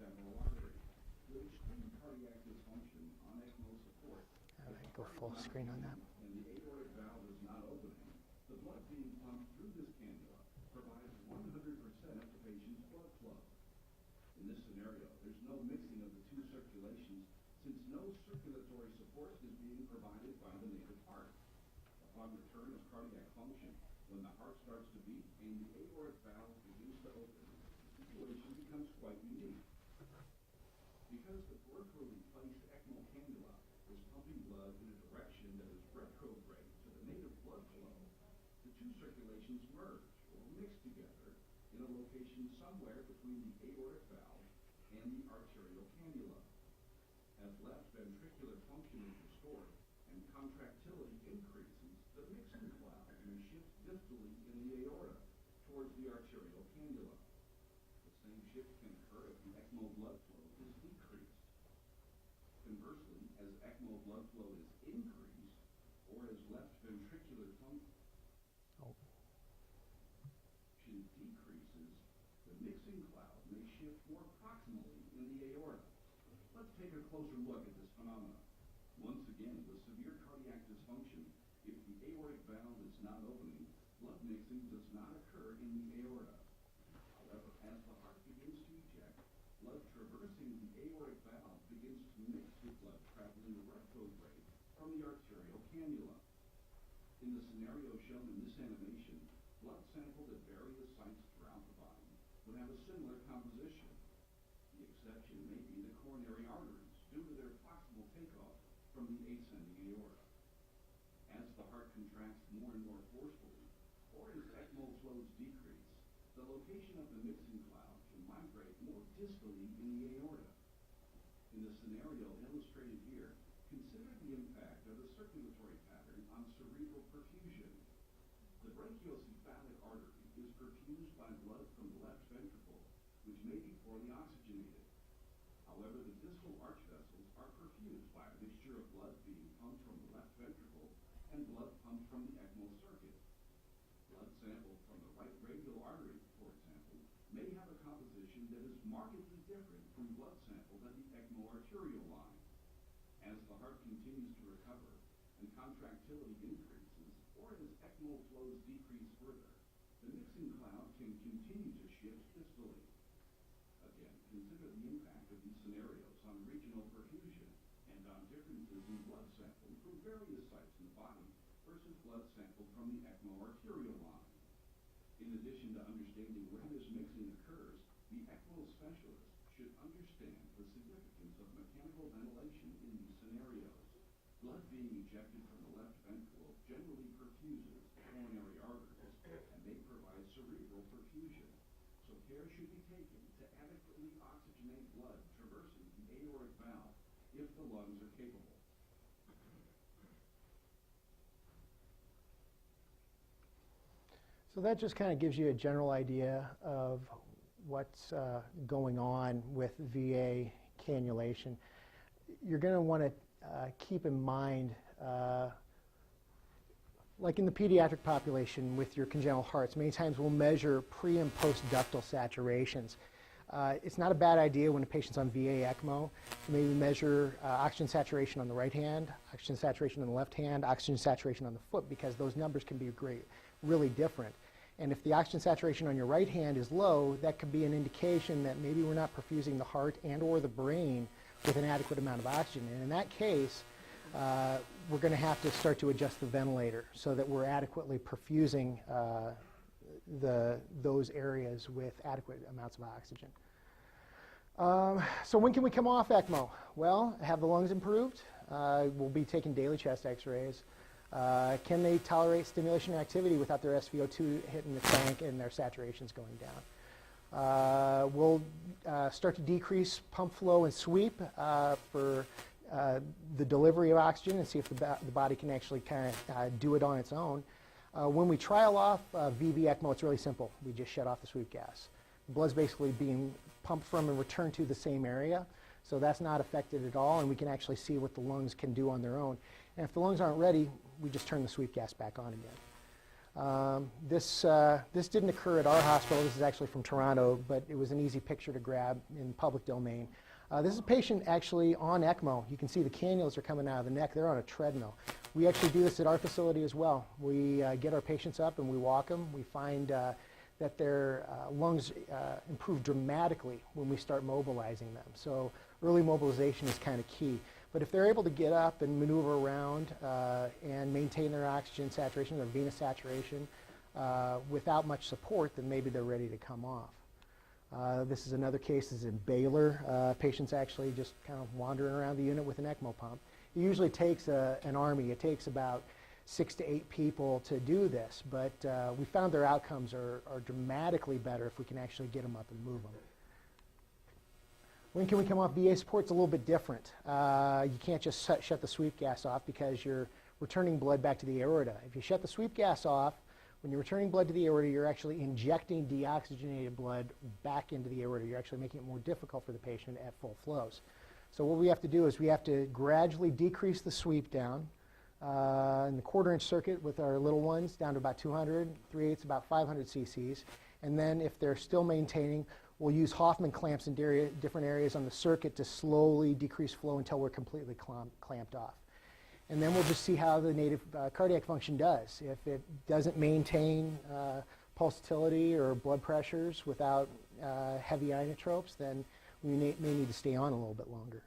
femoral artery. With extreme cardiac dysfunction on ECMO support, Go full screen on that. and the aortic valve is not opening, the blood being pumped through this cannula provides 100% of the patient's blood flow. In this scenario, there's no mixing of the two circulations since no circulatory support is being provided by the native heart. Upon return of cardiac function, when the heart starts to beat and the aortic valve begins to open, the situation becomes quite unique. Because the peripherally placed ECMO cannula is pumping blood in a direction that is retrograde to the native blood flow, the two circulations merge or mix together in a location somewhere between the aortic valve and the arterial cannula. As left ventricular function is restored and contractility increases, the mixing cloud may shift distally in the aorta towards the arterial cannula. The same shift can occur if the ECMO blood flow is decreased. Conversely, as ECMO blood flow is increased, or as left ventricular function decreases, the mixing cloud may shift more proximally in the aorta. Let's take a closer look at this phenomenon. Once again, with severe cardiac dysfunction, if the aortic valve is not opening, blood mixing does not occur in the aorta. However, as the heart begins to eject, blood traversing the aortic valve begins to mix with blood traveling retrograde from the arterial cannula. In the scenario shown in this animation, blood sampled at various sites throughout the body would have a similar composition. The exception may be the coronary arteries due to their proximal takeoff from the ascending aorta. As the heart contracts more and more forcefully, or as ECMO flows decrease, the location of the mixing cloud can migrate more distally in the aorta. In the scenario illustrated here, consider the impact of the circulatory pattern on cerebral perfusion. The brachiocephalic artery is perfused by blood from the left ventricle, which may be poorly oxygenated. However, the distal arch vessels are perfused by a mixture of blood being pumped from the left ventricle and blood pumped from the ECMO circuit. Blood sampled from the right radial artery, for example, may have a composition that is markedly different from blood sampled at the ECMO arterial line. As the heart continues to recover and contractility increases, or as ECMO flows decrease further, the mixing cloud can continue to shift distally. Again, consider the impact of these scenarios on regional perfusion and on differences in blood sampled from various sites in the body versus blood sampled from the ECMO arterial line. In addition to understanding where this mixing occurs, the ECMO specialist should understand the significance of mechanical ventilation in these scenarios. Blood being ejected from the left ventricle generally perfuses the coronary arteries and may provide cerebral perfusion. So care should be taken to adequately oxygenate blood traversing the aortic valve if the lungs are capable. So that just kind of gives you a general idea of what's going on with VA cannulation. You're going to want to keep in mind, like in the pediatric population with your congenital hearts, many times we'll measure pre and post ductal saturations. It's not a bad idea when a patient's on VA ECMO to maybe measure oxygen saturation on the right hand, oxygen saturation on the left hand, oxygen saturation on the foot, because those numbers can be really different. And if the oxygen saturation on your right hand is low, that could be an indication that maybe we're not perfusing the heart and or the brain with an adequate amount of oxygen. And in that case, we're going to have to start to adjust the ventilator so that we're adequately perfusing those areas with adequate amounts of oxygen. So when can we come off ECMO? Well, have the lungs improved? We'll be taking daily chest x-rays. Can they tolerate stimulation activity without their SVO2 hitting the tank and their saturations going down? We'll start to decrease pump flow and sweep for the delivery of oxygen and see if the body can actually kind of do it on its own. When we trial off VV ECMO, it's really simple. We just shut off the sweep gas. The blood's basically being pumped from and returned to the same area, so that's not affected at all, and we can actually see what the lungs can do on their own. And if the lungs aren't ready, we just turn the sweep gas back on again. This didn't occur at our hospital. This is actually from Toronto, but it was an easy picture to grab in public domain. This is a patient actually on ECMO. You can see the cannulas are coming out of the neck. They're on a treadmill. We actually do this at our facility as well. We get our patients up and we walk them. We find that their lungs improve dramatically when we start mobilizing them. So early mobilization is kind of key. But if they're able to get up and maneuver around and maintain their oxygen saturation, their venous saturation, without much support, then maybe they're ready to come off. This is another case. This is in Baylor. Patients actually just kind of wandering around the unit with an ECMO pump. It usually takes an army. It takes about 6 to 8 people to do this, but we found their outcomes are dramatically better if we can actually get them up and move them. When can we come off VA support? It's a little bit different. You can't just shut the sweep gas off because you're returning blood back to the aorta. If you shut the sweep gas off, when you're returning blood to the aorta, you're actually injecting deoxygenated blood back into the aorta. You're actually making it more difficult for the patient at full flows. So what we have to do is we have to gradually decrease the sweep down in the quarter-inch circuit with our little ones down to about 200, 3/8 about 500 cc's. And then if they're still maintaining, we'll use Hoffman clamps in different areas on the circuit to slowly decrease flow until we're completely clamped off. And then we'll just see how the native cardiac function does. If it doesn't maintain pulsatility or blood pressures without heavy inotropes, then we may need to stay on a little bit longer.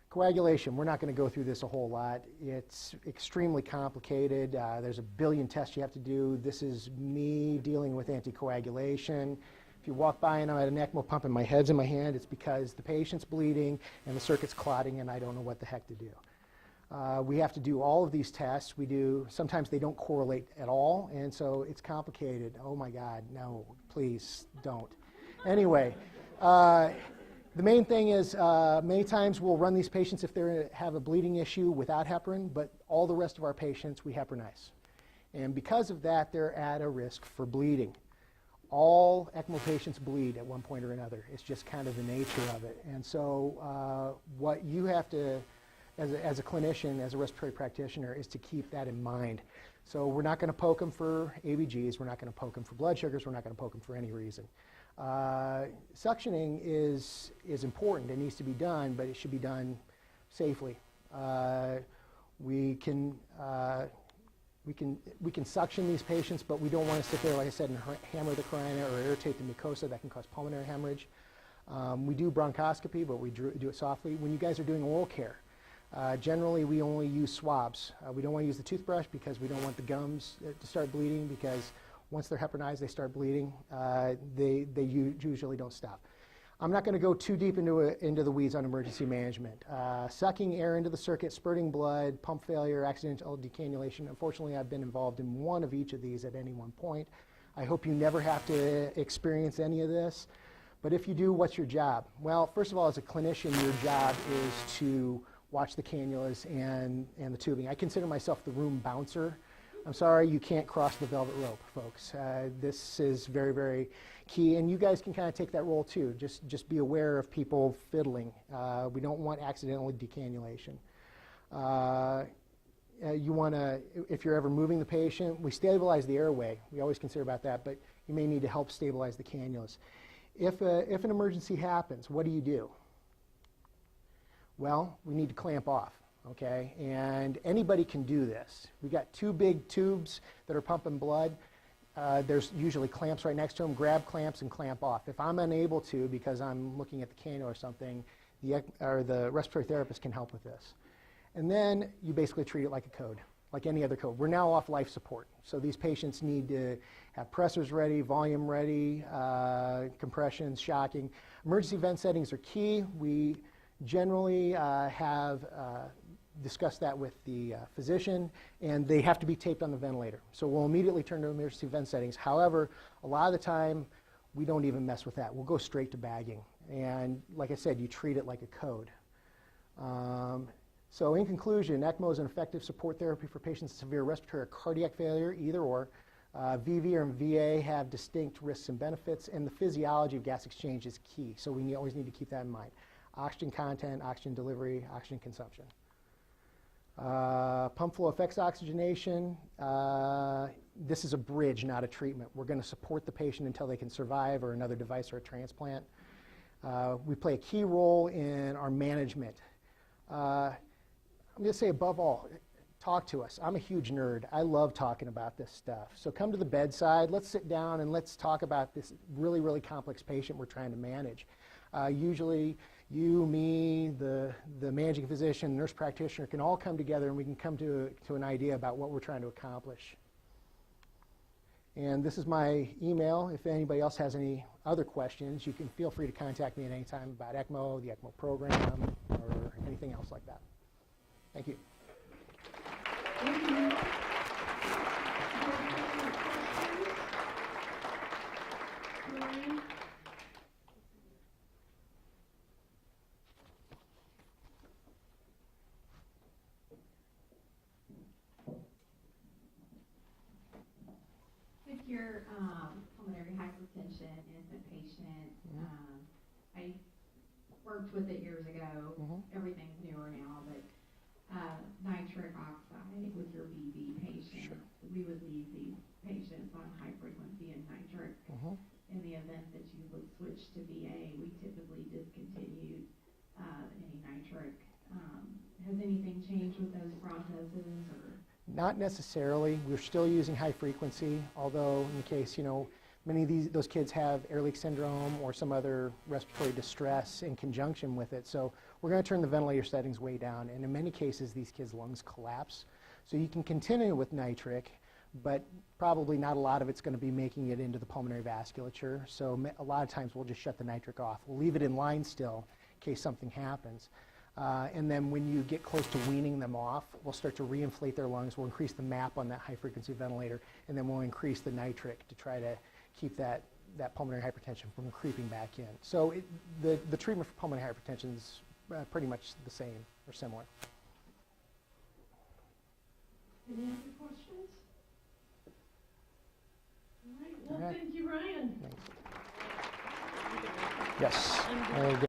Coagulation, we're not going to go through this a whole lot. It's extremely complicated. There's a billion tests you have to do. This is me dealing with anticoagulation. If you walk by and I'm at an ECMO pump and my head's in my hand, it's because the patient's bleeding and the circuit's clotting and I don't know what the heck to do. We have to do all of these tests. Sometimes they don't correlate at all, and so it's complicated. Oh my God, no, please don't. Anyway, the main thing is many times we'll run these patients if they have a bleeding issue without heparin, but all the rest of our patients we heparinize. And because of that, they're at a risk for bleeding. All ECMO patients bleed at one point or another. It's just kind of the nature of it. And so what you have to, as a clinician, as a respiratory practitioner, is to keep that in mind. So we're not going to poke them for ABGs. We're not going to poke them for blood sugars. We're not going to poke them for any reason. Suctioning is important. It needs to be done, but it should be done safely. We can suction these patients, but we don't want to sit there, like I said, and hammer the carina or irritate the mucosa. That can cause pulmonary hemorrhage. We do bronchoscopy, but we do it softly. When you guys are doing oral care, generally we only use swabs. We don't want to use the toothbrush because we don't want the gums to start bleeding, because once they're heparinized, they start bleeding. They usually don't stop. I'm not going to go too deep into the weeds on emergency management. Sucking air into the circuit, spurting blood, pump failure, accidental decannulation. Unfortunately, I've been involved in one of each of these at any one point. I hope you never have to experience any of this. But if you do, what's your job? Well, first of all, as a clinician, your job is to watch the cannulas and the tubing. I consider myself the room bouncer. I'm sorry, you can't cross the velvet rope, folks. This is very, very key, and you guys can kind of take that role too. Just be aware of people fiddling. We don't want accidental decannulation. You want to, if you're ever moving the patient, we stabilize the airway. We always consider about that, but you may need to help stabilize the cannulas. If an emergency happens, what do? Well, we need to clamp off. Okay, and anybody can do this. We've got 2 big tubes that are pumping blood. There's usually clamps right next to them. Grab clamps and clamp off. If I'm unable to because I'm looking at the cannula or something, the respiratory therapist can help with this. And then you basically treat it like a code, like any other code. We're now off life support, so these patients need to have pressors ready, volume ready, compressions, shocking. Emergency vent settings are key. We generally have discuss that with the physician, and they have to be taped on the ventilator. So we'll immediately turn to emergency vent settings. However, a lot of the time, we don't even mess with that. We'll go straight to bagging. And like I said, you treat it like a code. So in conclusion, ECMO is an effective support therapy for patients with severe respiratory or cardiac failure, either or. VV or VA have distinct risks and benefits, and the physiology of gas exchange is key. So we always need to keep that in mind. Oxygen content, oxygen delivery, oxygen consumption. Pump flow effects oxygenation. This is a bridge, not a treatment. We're going to support the patient until they can survive or another device or a transplant. We play a key role in our management. I'm going to say above all, talk to us. I'm a huge nerd. I love talking about this stuff. So come to the bedside. Let's sit down and let's talk about this really, really complex patient we're trying to manage. Usually you, me, the managing physician, nurse practitioner can all come together and we can come to an idea about what we're trying to accomplish. And this is my email. If anybody else has any other questions, you can feel free to contact me at any time about ECMO, the ECMO program, or anything else like that. Thank you. Thank you. Brian? With your pulmonary hypertension infant patient, I worked with it years ago. Everything's newer now, but nitric oxide with your VV patient, we would leave these patients on high frequency and nitric. In the event that you would switch to VA, we typically discontinued any nitric. Has anything changed with those processes? Or? Not necessarily. We're still using high frequency, although in case, many of those kids have air leak syndrome or some other respiratory distress in conjunction with it. So we're going to turn the ventilator settings way down. And in many cases, these kids' lungs collapse. So you can continue with nitric, but probably not a lot of it's going to be making it into the pulmonary vasculature. So a lot of times we'll just shut the nitric off. We'll leave it in line still in case something happens. And then when you get close to weaning them off, we'll start to reinflate their lungs. We'll increase the MAP on that high-frequency ventilator, and then we'll increase the nitric to try to keep that pulmonary hypertension from creeping back in. So the treatment for pulmonary hypertension is pretty much the same or similar. Any other questions? All right. Well, thank you, Ryan. Thanks. Yes.